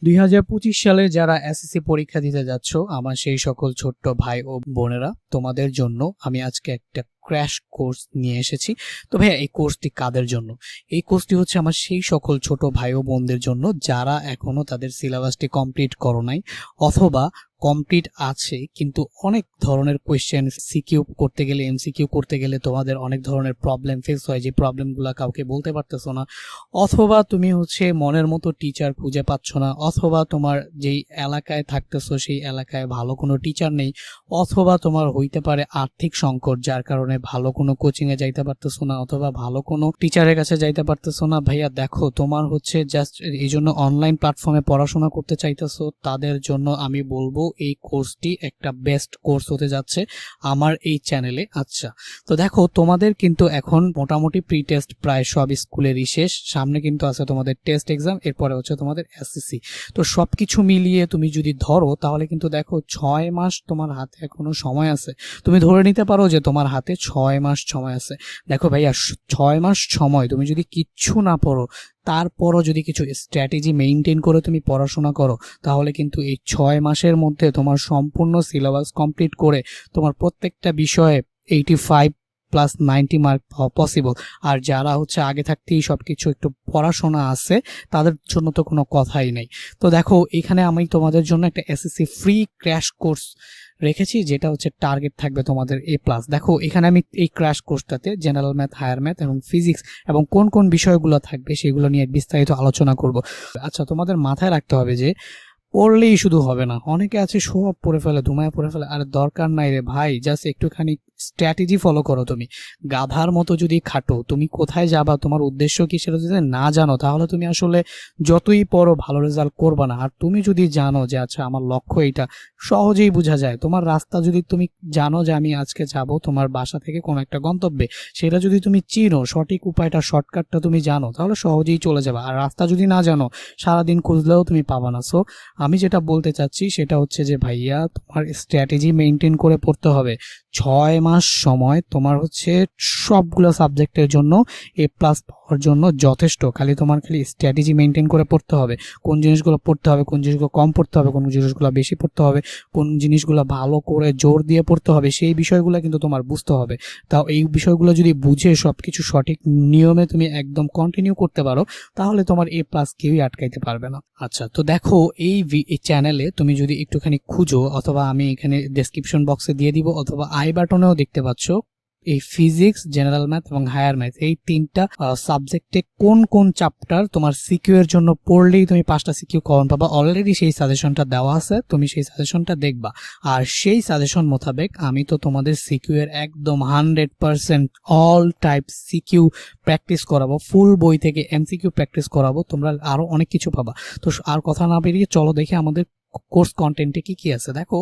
2025 সালে যারা এসএসসি পরীক্ষা দিতে যাচ্ছ, আমার সেই সকল ছোট্ট ভাই ও বোনেরা, তোমাদের জন্য আমি আজকে একটা ক্র্যাশ কোর্স নিয়ে এসেছি। তো ভাইয়া, এই কোর্সটি কাদের জন্য? এই কোর্সটি হচ্ছে আমার সেই সকল ছোট ভাই ও বোনদের জন্য যারা এখনো তাদের সিলেবাসটি কমপ্লিট করো নাই, অথবা কমপ্লিট আছে কিন্তু অনেক ধরনের কোয়েশ্চেন সিকিউ করতে গেলে, এমসিকিউ করতে গেলে তোমাদের অনেক ধরনের প্রবলেম ফেস হয়, যে প্রবলেমগুলো কাউকে বলতে পারতেছো না, অথবা তুমি হচ্ছে মনের মতো টিচার খুঁজে পাচ্ছ না, অথবা তোমার যেই এলাকায় থাকতেছো সেই এলাকায় ভালো কোনো টিচার নেই, অথবা তোমার হইতে পারে আর্থিক সংকট, যার কারণে ভালো কোনো কোচিংয়ে যাইতে পারতেছো না, অথবা ভালো কোনো টিচারের কাছে যাইতে পারতেছো না। ভাইয়া দেখো, তোমার হচ্ছে জাস্ট এই জন্য অনলাইন প্ল্যাটফর্মে পড়াশোনা করতে চাইতেছো, তাদের জন্য আমি বলবো এই কোর্সটি একটা বেস্ট কোর্স হতে যাচ্ছে আমার এই চ্যানেলে। আচ্ছা, তো দেখো, তোমাদের কিন্তু এখন মোটামুটি প্রি টেস্ট প্রায় সব স্কুলেরই শেষ, সামনে কিন্তু আছে তোমাদের টেস্ট এক্সাম, এরপরে হচ্ছে তোমাদের এসএসসি। তো সবকিছু মিলিয়ে তুমি যদি ধরো, তাহলে কিন্তু দেখো 6 মাস তোমার হাতে এখনো সময় আছে। তুমি ধরে নিতে পারো যে তোমার হাতে 6 মাস সময় আছে। দেখো ভাইয়া, 6 মাস সময় তুমি যদি কিচ্ছু না পড়ো, তারপরও যদি কিছু স্ট্র্যাটেজি মেইনটেইন করে তুমি পড়াশোনা করো, তাহলে কিন্তু এই 6 মাসের মধ্যে তোমার সম্পূর্ণ সিলেবাস কমপ্লিট করে তোমার প্রত্যেকটা বিষয়ে 85+90 মার্ক পাওয়া পসিবল। আর যারা হচ্ছে আগে থাকতেই সবকিছু একটু পড়াশোনা আছে, তাদের জন্য তো কোনো কথাই নেই। তো দেখো, এখানে আমি তোমাদের জন্য একটা এসএসসি ফ্রি ক্র্যাশ কোর্স রেখেছি, যেটা হচ্ছে টার্গেট থাকবে তোমাদের A+। দেখো, এখানে আমি এই ক্র্যাশ কোর্সটাতে জেনারেল ম্যাথ, হায়ার ম্যাথ এবং ফিজিক্স এবং কোন কোন বিষয়গুলো থাকবে সেগুলো নিয়ে বিস্তারিত আলোচনা করব। আচ্ছা, তোমাদের মাথায় রাখতে হবে যে পড়লেই শুধু হবে না। অনেকে আছে সব পড়ে ফেলে, ধুমায় পড়ে ফেলে। আর দরকার নাই রে ভাই, জাস্ট একটুখানি স্ট্র্যাটেজি ফলো করো। তুমি গাধার মতো যদি খাটো, তুমি কোথায় যাবা, তোমার উদ্দেশ্য কি, সেটা যদি না জানো, তাহলে তুমি আসলে যতই পড়ো ভালো রেজাল্ট করবা না। আর তুমি যদি জানো যে আচ্ছা আমার লক্ষ্য এইটা, সহজেই বোঝা যায়। তোমার রাস্তা যদি তুমি জানো যে আমি আজকে যাব তোমার বাসা থেকে কোনো একটা গন্তব্যে, সেটা যদি তুমি চিনো, সঠিক উপায়টা, শর্টকাটটা তুমি জানো, তাহলে সহজেই চলে যাবে। আর রাস্তা যদি না জানো, সারাদিন খুঁজলেও তুমি পাবা না। সো আমি যেটা বলতে চাচ্ছি সেটা হচ্ছে যে ভাইয়া, তোমার স্ট্র্যাটেজি মেনটেন করে পড়তে হবে। 6 মাস সময় তোমার হচ্ছে সবগুলো সাবজেক্টের জন্য A+ পাওয়ার জন্য যথেষ্ট। তোমার খালি স্ট্র্যাটেজি মেনটেন করে পড়তে হবে, কোন জিনিসগুলো পড়তে হবে, কোন জিনিসগুলো কম পড়তে হবে, কোন জিনিসগুলো বেশি পড়তে হবে, কোন জিনিসগুলো ভালো করে জোর দিয়ে পড়তে হবে, সেই বিষয়গুলো কিন্তু তোমার বুঝতে হবে। তাও এই বিষয়গুলো যদি বুঝে সবকিছু সঠিক নিয়মে তুমি একদম কন্টিনিউ করতে পারো, তাহলে তোমার A+ কেউই আটকাইতে পারবে না। আচ্ছা, তো দেখো, এই চ্যানেলে তুমি যদি একটুখানি খুঁজো, অথবা আমি এখানে ডেসক্রিপশন বক্সে দিয়ে দিব, অথবা আই বাটনেও দেখতে পাচ্ছ, এই ফিজিক্স, জেনারেল ম্যাথ এবং হায়ার ম্যাথ, এই তিনটা সাবজেক্টে কোন কোন চ্যাপ্টার তোমার সিকিউ এর জন্য পড়লেই তুমি 5টা সিকিউ কমন পাবা। অলরেডি সেই সাজেশনটা দেওয়া আছে, তুমি সেই সাজেশনটা দেখবা। আর সেই সাজেশন মোতাবেক আমি তো তোমাদের সিকিউ এর একদম 100% অল টাইপ সিকিউ প্র্যাকটিস করাবো, ফুল বই থেকে এমসিকিউ প্র্যাকটিস করাবো, তোমরা আরো অনেক কিছু পাবা। তো আর কথা না বেরিয়ে চলো দেখে আমাদের কোর্স কন্টেন্টে কি কি আছে। দেখো,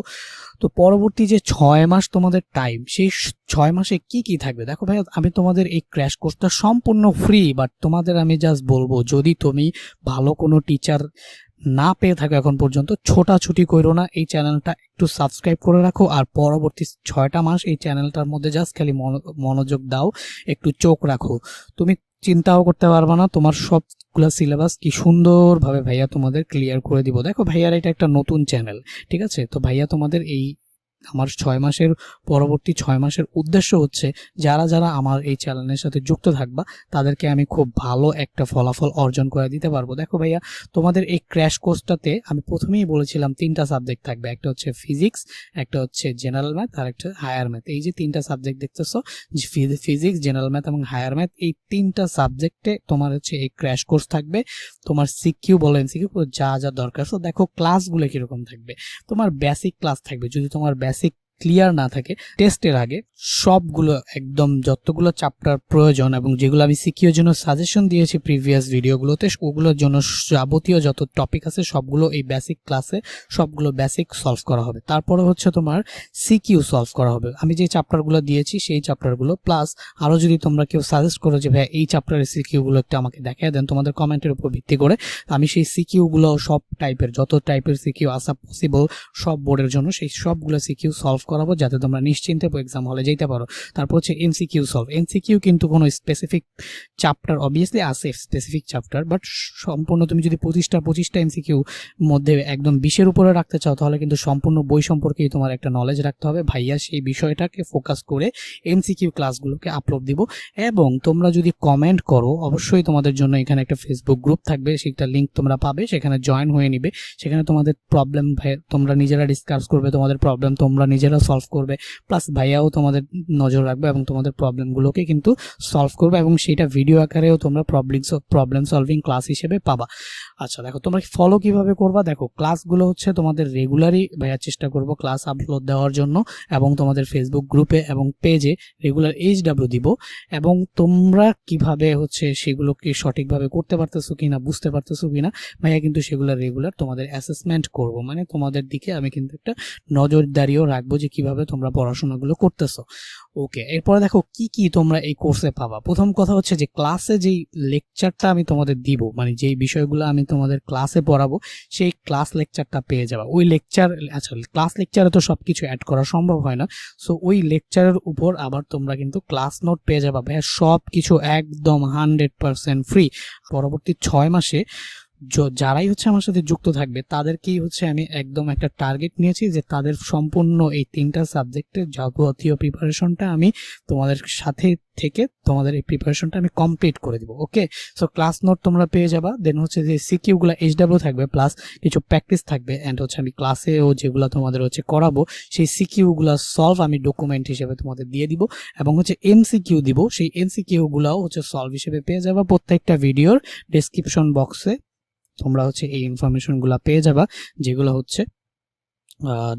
তো পরবর্তী যে 6 মাস তোমাদের টাইম, সেই 6 মাসে কি কি থাকবে। দেখো ভাই, আমি তোমাদের এই ক্র্যাশ কোর্সটা সম্পূর্ণ ফ্রি, বাট তোমাদের আমি জাস্ট বলবো, যদি তুমি ভালো কোনো টিচার না পেয়ে থাকো এখন পর্যন্ত, ছোটাছুটি করো না, এই চ্যানেলটা একটু সাবস্ক্রাইব করে রাখো। আর পরবর্তী 6টা মাস এই চ্যানেলটার মধ্যে জাস্ট খালি মনোযোগ দাও, একটু চোখ রাখো। তুমি চিন্তাও করতে পারবে না, তোমার সবগুলা সিলেবাস কি সুন্দরভাবে ভাইয়া তোমাদের ক্লিয়ার করে দিব। দেখো ভাইয়ার এটা একটা নতুন চ্যানেল, ঠিক আছে? তো ভাইয়া তোমাদের এই আমার 6 মাসের পরবর্তী 6 মাসের উদ্দেশ্য হচ্ছে, যারা যারা আমার এই চ্যানেলের সাথে যুক্ত থাকবা, তাদেরকে আমি খুব ভালো একটা ফলাফল অর্জন করে দিতে পারবো। দেখো ভাইয়া, তোমাদের এই ক্র্যাশ কোর্সটাতে আমি প্রথমেই বলেছিলাম 3টা সাবজেক্ট থাকবে, একটা হচ্ছে ফিজিক্স, একটা হচ্ছে জেনারেল ম্যাথ, আর একটা হায়ার ম্যাথ। এই যে 3টা সাবজেক্ট দেখতেছো, ফিজিক্স, জেনারেল ম্যাথ এবং হায়ার ম্যাথ, এই 3টা সাবজেক্টে তোমার হচ্ছে এই ক্র্যাশ কোর্স থাকবে। তোমার সিকিউ বলো, এমসিকিউ, যা যা দরকার। তো দেখো ক্লাসগুলো কিরকম থাকবে। তোমার বেসিক ক্লাস থাকবে, যদি তোমার বেসিক ক্লিয়ার না থাকে, টেস্টের আগে সবগুলো একদম যতগুলো চ্যাপ্টার প্রয়োজন এবং যেগুলো আমি সিকিউর জন্য সাজেশন দিয়েছি প্রিভিয়াস ভিডিওগুলোতে, ওগুলোর জন্য যাবতীয় যত টপিক আছে সবগুলো এই বেসিক ক্লাসে সবগুলো বেসিক সলভ করা হবে। তারপরে হচ্ছে তোমার সিকিউ সলভ করা হবে, আমি যে চ্যাপ্টারগুলো দিয়েছি সেই চ্যাপ্টারগুলো, প্লাস আরও যদি তোমরা কেউ সাজেস্ট করো যে ভাই এই চ্যাপ্টারের সিকিউগুলো একটু আমাকে দেখায় দেন, তোমাদের কমেন্টের উপর ভিত্তি করে আমি সেই সিকিউগুলো, সব টাইপের যত টাইপের সিকিউ আসা পসিবল সব বোর্ডের জন্য, সেই সবগুলো সিকিউ সলভ করাবো যাতে তোমরা নিশ্চিন্তে এক্সাম হলে যেতে পারো। তারপর হচ্ছে এমসিকিউ সলভ। এমসিকিউ কিন্তু কোনো স্পেসিফিক চ্যাপ্টার অবভিয়াসলি আছে স্পেসিফিক চ্যাপ্টার, বাট সম্পূর্ণ তুমি যদি 25টা এমসিকিউ মধ্যে একদম 20-এর উপরে রাখতে চাও তাহলে কিন্তু সম্পূর্ণ বই সম্পর্কেই তোমার একটা নলেজ রাখতে হবে। ভাইয়া সেই বিষয়টাকে ফোকাস করে এমসিকিউ ক্লাসগুলোকে আপলোড দিব। এবং তোমরা যদি কমেন্ট করো অবশ্যই তোমাদের জন্য এখানে একটা ফেসবুক গ্রুপ থাকবে, সেটা লিঙ্ক তোমরা পাবে, সেখানে জয়েন হয়ে নিবে। সেখানে তোমাদের প্রবলেম তোমরা নিজেরা ডিসকাস করবে, তোমাদের প্রবলেম তোমরা নিজেরা সলভ করবে, প্লাস ভাইয়াও তোমাদের নজর রাখবে এবং তোমাদের প্রবলেমগুলোকে কিন্তু সলভ করবে এবং সেটা ভিডিও আকারেও তোমরা প্রবলেম সলভিং ক্লাস হিসেবে পাবা। আচ্ছা দেখো তোমরা ফলো কিভাবে করবা। দেখো ক্লাসগুলো হচ্ছে তোমাদের রেগুলারই ভাইয়া চেষ্টা করব ক্লাস আপলোড দেওয়ার জন্য, এবং তোমাদের ফেসবুক গ্রুপে এবং পেজে রেগুলার HW দিব। এবং তোমরা কিভাবে হচ্ছে সেগুলোকে সঠিকভাবে করতে পারতেছো কিনা, বুঝতে পারতেছো কিনা, ভাইয়া কিন্তু সেগুলো রেগুলার তোমাদের অ্যাসেসমেন্ট করব, মানে তোমাদের দিকে আমি কিন্তু একটা নজরদারিও রাখবো যে কিভাবে তোমরা পড়াশোনাগুলো করতেছো। ওকে, এরপরে দেখো কি কি তোমরা এই কোর্সে পাবা। প্রথম কথা হচ্ছে যে ক্লাসে যেই লেকচারটা আমি তোমাদের দিব, মানে যেই বিষয়গুলো আমি তোমাদের ক্লাসে পড়াবো সেই ক্লাস লেকচারটা পেয়ে যাবা। ওই লেকচার, আচ্ছা ক্লাস লেকচারে তো সবকিছু অ্যাড করা সম্ভব হয় না, সো ওই লেকচারের উপর আবার তোমরা কিন্তু ক্লাস নোট পেয়ে যাবা। ভাইয়া সব কিছু একদম 100% ফ্রি। পরবর্তী 6 মাসে যারাই হচ্ছে আমার সাথে যুক্ত থাকবে তাদেরকেই হচ্ছে আমি একদম একটা টার্গেট নিয়েছি যে তাদের সম্পূর্ণ এই 3টা সাবজেক্টের যাবতীয় প্রিপারেশনটা আমি তোমাদের সাথে থেকে তোমাদের এই প্রিপারেশনটা আমি কমপ্লিট করে দিব। ওকে, সো ক্লাস নোট তোমরা পেয়ে যাবা। দেন হচ্ছে যে সিকিউগুলো HW থাকবে, প্লাস কিছু প্র্যাকটিস থাকবে, অ্যান্ড হচ্ছে আমি ক্লাসেও যেগুলো তোমাদের হচ্ছে করাবো সেই সিকিউগুলো সলভ আমি ডকুমেন্ট হিসেবে তোমাদের দিয়ে দিব, এবং হচ্ছে MCQ দিব, সেই MCQগুলোও হচ্ছে সলভ হিসেবে পেয়ে যাবা। প্রত্যেকটা ভিডিওর ডেসক্রিপশন বক্সে তোমরা হচ্ছে এই ইনফরমেশনগুলো পেয়ে যাবা, যেগুলো হচ্ছে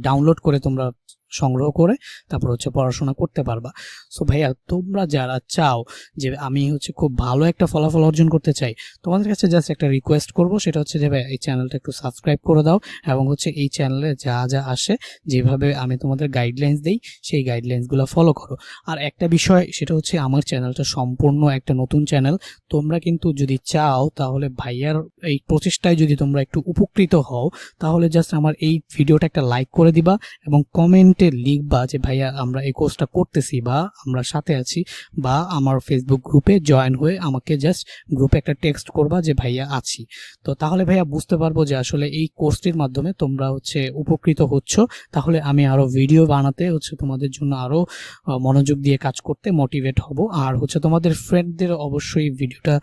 ডাউনলোড করে তোমরা সংগ্রহ করে তারপর হচ্ছে পড়াশোনা করতে পারবা। সো ভাইয়া তোমরা যারা চাও যে আমি হচ্ছে খুব ভালো একটা ফলাফল অর্জন করতে চাই, তোমাদের কাছে জাস্ট একটা রিকোয়েস্ট করব, সেটা হচ্ছে যে ভাই এই চ্যানেলটা একটু সাবস্ক্রাইব করে দাও, এবং হচ্ছে এই চ্যানেলে যা যা আসে যেভাবে আমি তোমাদের গাইডলাইন্স দেই সেই গাইডলাইন্সগুলো ফলো করো। আর একটা বিষয় সেটা হচ্ছে আমার চ্যানেলটা সম্পূর্ণ একটা নতুন চ্যানেল। তোমরা কিন্তু যদি চাও তাহলে ভাইয়ার এই প্রচেষ্টায় যদি তোমরা একটু উপকৃত হও তাহলে জাস্ট আমার এই ভিডিওটা একটা লাইক করে দিবা এবং কমেন্টে লিখবা যে ভাইয়া আমরা এই কোর্সটা করতেছি বা আমরা সাথে আছি, বা আমার ফেসবুক গ্রুপে জয়েন হয়ে আমাকে জাস্ট গ্রুপে একটা টেক্সট করবা যে ভাইয়া আছি। তো তাহলে ভাইয়া বুঝতে পারবো যে আসলে এই কোর্সটির মাধ্যমে তোমরা হচ্ছে উপকৃত হচ্ছ। তাহলে আমি আরো ভিডিও বানাতে হচ্ছে তোমাদের জন্য আরো মনোযোগ দিয়ে কাজ করতে মোটিভেট হব। আর হচ্ছে তোমাদের ফ্রেন্ডদের অবশ্যই ভিডিওটা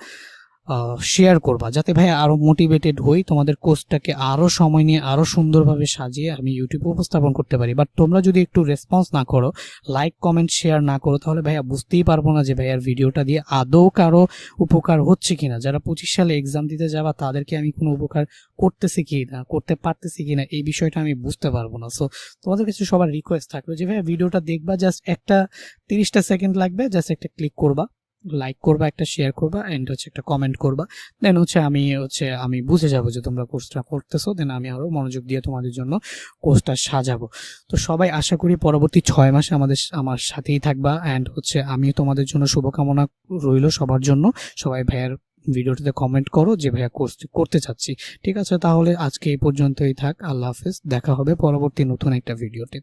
শেয়ার করবা যাতে ভাই আরো মোটিভেটেড হই, তোমাদের কোর্সটাকে আরো সময় নিয়ে আরো সুন্দরভাবে সাজিয়ে আমি ইউটিউবে উপস্থাপন করতে পারি। বাট তোমরা যদি একটু রেসপন্স না করো, লাইক কমেন্ট শেয়ার না করো, তাহলে ভাইয়া বুঝতেই পারবো না যে ভাইয়ার ভিডিওটা দিয়ে আদৌ কারো উপকার হচ্ছে কিনা। যারা 25 সালে এক্সাম দিতে যাবা তাদেরকে আমি কোনো উপকার করতেছি কিনা, করতে পারতেছি কিনা, এই বিষয়টা আমি বুঝতে পারবো না। সো তোমাদের কাছে সবার রিকোয়েস্ট থাকলো যে ভাইয়া ভিডিওটা দেখবা, জাস্ট একটা 30টা সেকেন্ড লাগবে, জাস্ট একটা ক্লিক করবা, লাইক করবা, একটা শেয়ার করবা, এন্ড হচ্ছে একটা কমেন্ট করবা। দেন হচ্ছে আমি বুঝে যাবো যে তোমরা কোর্সটা করতেছো, দেন আমি আরো মনোযোগ দিয়ে তোমাদের জন্য কোর্সটা সাজাবো। তো সবাই আশা করি পরবর্তী 6 মাসে আমার সাথেই থাকবা, এন্ড হচ্ছে আমি তোমাদের জন্য শুভকামনা রইল সবার জন্য। সবাই ভাইয়ার ভিডিওটিতে কমেন্ট করো যে ভাইয়া কোর্সটি করতে চাচ্ছি। ঠিক আছে, তাহলে আজকে এই পর্যন্তই থাক। আল্লাহ হাফেজ, দেখা হবে পরবর্তী নতুন একটা ভিডিওতে।